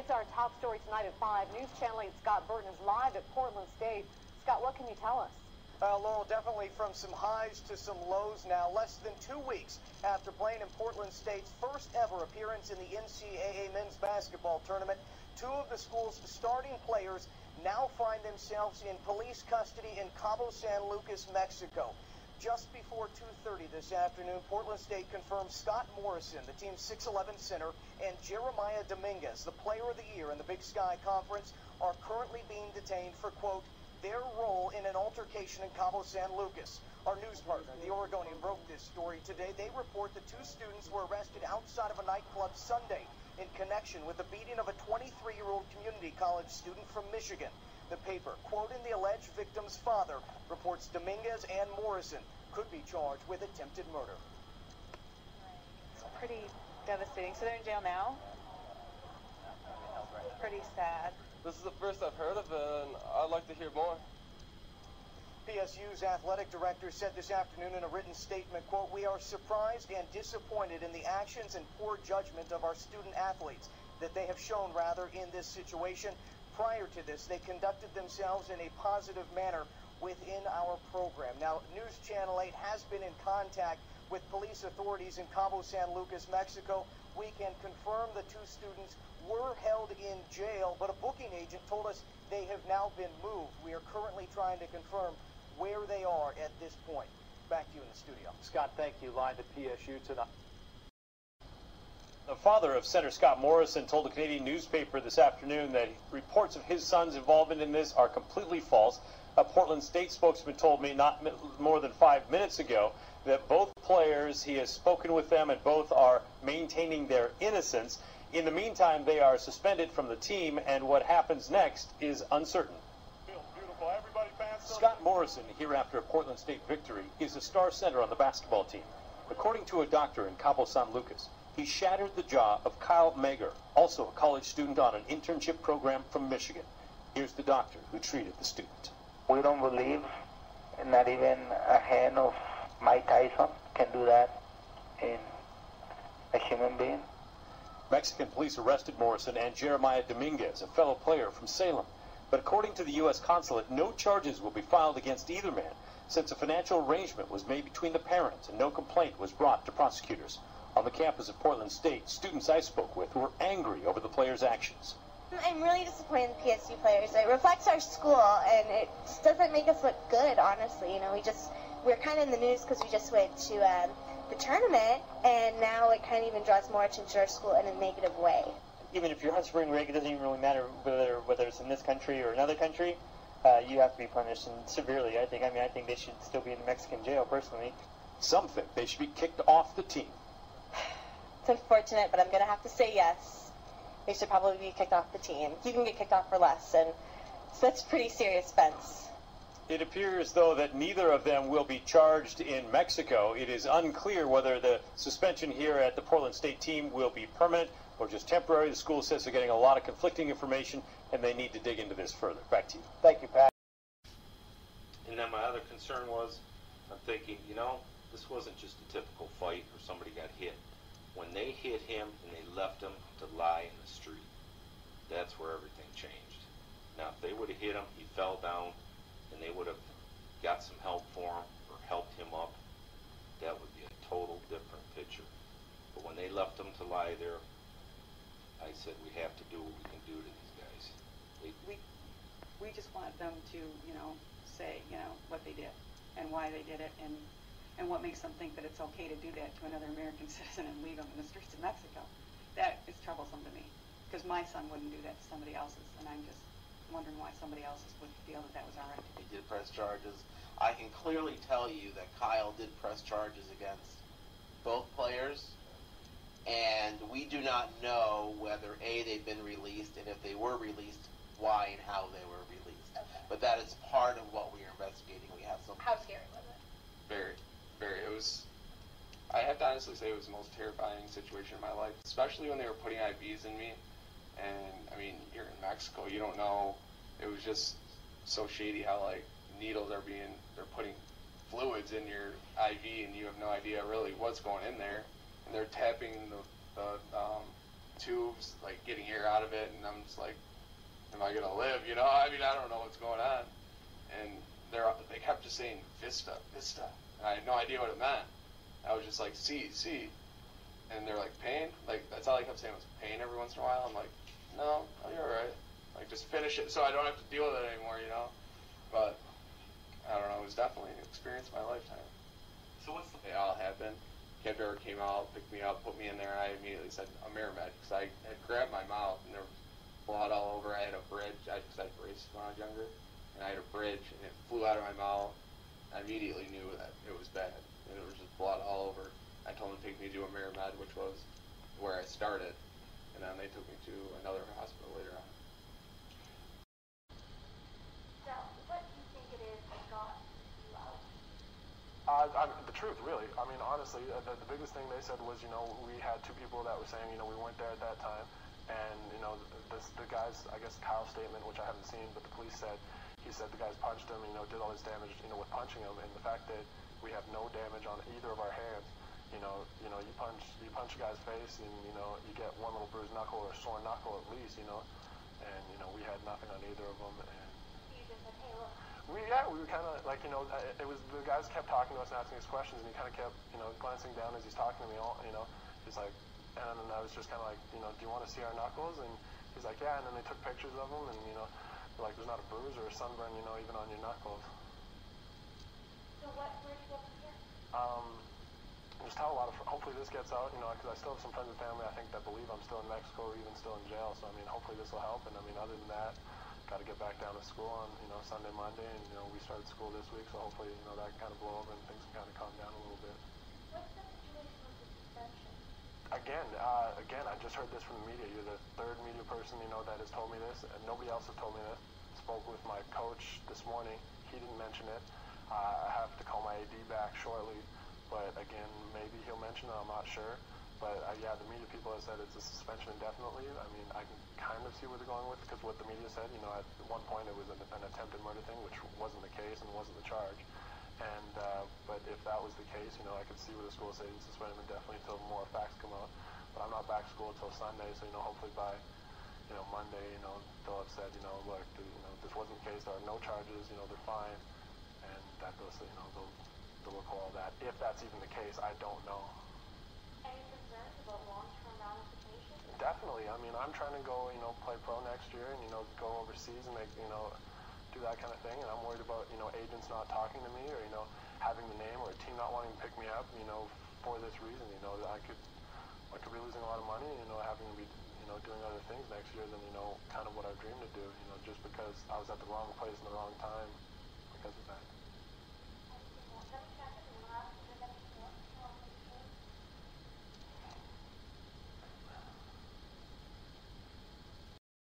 It's our top story tonight at 5. News Channel 8 Scott Burton is live at Portland State. Scott, what can you tell us? Lowell, definitely from some highs to some lows now. Less than 2 weeks after playing in Portland State's first ever appearance in the NCAA men's basketball tournament, 2 of the school's starting players now find themselves in police custody in Cabo San Lucas, Mexico. Just before 2:30 this afternoon, Portland State confirmed Scott Morrison, the team's 6'11 center, and Jeremiah Dominguez, the player of the year in the Big Sky Conference, are currently being detained for, quote, their role in an altercation in Cabo San Lucas. Our news partner, the Oregonian, broke this story today. They report the 2 students were arrested outside of a nightclub Sunday in connection with the beating of a 23-year-old community college student from Michigan. The paper, quoting the alleged victim's father, reports Dominguez and Morrison could be charged with attempted murder. It's pretty devastating. So they're in jail now? Pretty sad. This is the first I've heard of it, and I'd like to hear more. PSU's athletic director said this afternoon in a written statement, quote, we are surprised and disappointed in the actions and poor judgment of our student athletes that they have shown, rather, in this situation. Prior to this, they conducted themselves in a positive manner within our program. Now, News Channel 8 has been in contact with police authorities in Cabo San Lucas, Mexico. We can confirm the 2 students were held in jail, but a booking agent told us they have now been moved. We are currently trying to confirm where they are at this point. Back to you in the studio. Scott, thank you. Live at PSU tonight. The father of center Scott Morrison told a Canadian newspaper this afternoon that reports of his son's involvement in this are completely false. A Portland State spokesman told me not more than 5 minutes ago that both players, he has spoken with them, and both are maintaining their innocence. In the meantime, they are suspended from the team, and what happens next is uncertain. Beautiful. Everybody fans. Scott Morrison, here after a Portland State victory, is a star center on the basketball team. According to a doctor in Cabo San Lucas, he shattered the jaw of Kyle Mager, also a college student on an internship program from Michigan. Here's the doctor who treated the student. We don't believe not even a hand of Mike Tyson can do that in a human being. Mexican police arrested Morrison and Jeremiah Dominguez, a fellow player from Salem. But according to the U.S. consulate, no charges will be filed against either man, since a financial arrangement was made between the parents and no complaint was brought to prosecutors. On the campus of Portland State, students I spoke with were angry over the players' actions. I'm really disappointed in the PSU players. It reflects our school, and it just doesn't make us look good, honestly. You know, we're kind of in the news because we just went to the tournament, and now it kind of even draws more attention to our school in a negative way. Even if you're on spring break, it doesn't even really matter whether it's in this country or another country. You have to be punished, and severely, I think. I mean, I think they should still be in the Mexican jail, personally. Some think they should be kicked off the team. It's unfortunate, but I'm going to have to say yes. They should probably be kicked off the team. You can get kicked off for less, and so that's a pretty serious offense. It appears, though, that neither of them will be charged in Mexico. It is unclear whether the suspension here at the Portland State team will be permanent or just temporary. The school says they're getting a lot of conflicting information, and they need to dig into this further. Back to you. Thank you, Pat. And then my other concern was, I'm thinking, you know, this wasn't just a typical fight or somebody got hit. When they hit him and they left him to lie in the street, that's where everything changed. Now, if they would have hit him, he fell down, and they would have got some help for him or helped him up, that would be a total different picture. But when they left him to lie there, I said we have to do what we can do to these guys. We just want them to, you know, say, you know, what they did and why they did it, and what makes them think that it's okay to do that to another American citizen and leave them in the streets of Mexico. That is troublesome to me, because my son wouldn't do that to somebody else's, and I'm just wondering why somebody else's would feel that that was all right to do. He did press charges. I can clearly tell you that Kyle did press charges against both players, and we do not know whether they've been released, and if they were released, why and how they were released. Okay. But that is part of what we are investigating. We have some. How scary was it? Very. It was, I have to honestly say, it was the most terrifying situation in my life, especially when they were putting IVs in me. And I mean, you're in Mexico, you don't know. It was just so shady how, like, needles they're putting fluids in your IV, and you have no idea really what's going in there. And they're tapping the tubes, like getting air out of it, and I'm just like, am I gonna live? You know, I mean, I don't know what's going on. And they kept just saying Vista, Vista, and I had no idea what it meant. I was just like, see, and they're like, pain? Like, that's all I kept saying was pain every once in a while. I'm like, no, you're alright. Like, just finish it so I don't have to deal with it anymore, you know? But, I don't know, it was definitely an experience of my lifetime. So what's the... They all happened. Cab driver came out, picked me up, put me in there, and I immediately said, Amerimed, because I had grabbed my mouth, and there was blood all over. I had a bridge, because I had braces when I was younger, and I had a bridge, and it flew out of my mouth. I immediately knew that it was bad, and it was just blood all over. I told them to take me to Amerimed, which was where I started, and then they took me to another hospital later on. So, what do you think it is that got you out? The truth, really. I mean, honestly, the biggest thing they said was, you know, we had two people that were saying, you know, we weren't there at that time, and, you know, the guy's, I guess, Kyle's statement, which I haven't seen, but the police said, he said the guys punched him, you know, did all this damage, you know, with punching him, and the fact that we have no damage on either of our hands, you know, you punch a guy's face, and, you know, you get one little bruised knuckle or sore knuckle at least, you know, and, you know, we had nothing on either of them, and... You just said, hey, look. We were kind of like, you know, it was, the guys kept talking to us and asking us questions, and he kind of kept, you know, glancing down as he's talking to me, you know, he's like, and then I was just kind of like, you know, do you want to see our knuckles? And he's like, yeah, and then they took pictures of them, and, you know, like, there's not a bruise or a sunburn, you know, even on your knuckles. So where do you go from here? Just tell a lot of, hopefully this gets out, you know, because I still have some friends and family, I think, that believe I'm still in Mexico or even still in jail, so, I mean, hopefully this will help, and, I mean, other than that, got to get back down to school on, you know, Sunday, Monday, and, you know, we started school this week, so hopefully, you know, that can kind of blow over and things can kind of calm down a little bit. What's the situation with the suspension? Again, I just heard this from the media. You're the third media person, you know, that has told me this, and nobody else has told me this. Spoke with my coach this morning. He didn't mention it. I have to call my AD back shortly, but again, maybe he'll mention it. I'm not sure. But yeah, the media people have said it's a suspension indefinitely. I mean, I can kind of see where they're going with it, because what the media said, you know, at one point it was an attempted murder thing, which wasn't the case and wasn't the charge. And but if that was the case, you know, I could see where the school said suspend him indefinitely until more facts come out. But I'm not back to school until Sunday, so, you know, hopefully by, you know, Monday, you know, they'll have said, you know, look, you know, this wasn't the case. There are no charges. You know, they're fine, and that they'll, you know, they'll look all that. If that's even the case, I don't know. Any concerns about long-term ramifications? Definitely. I mean, I'm trying to go, you know, play pro next year and, you know, go overseas and make, you know, do that kind of thing. And I'm worried about, you know, agents not talking to me, or, you know, having the name, or a team not wanting to pick me up, you know, for this reason. You know, I could be losing a lot of money, you know, having to be, you know, doing other things next year than, you know, kind of what I dreamed to do, you know, just because I was at the wrong place in the wrong time because of that.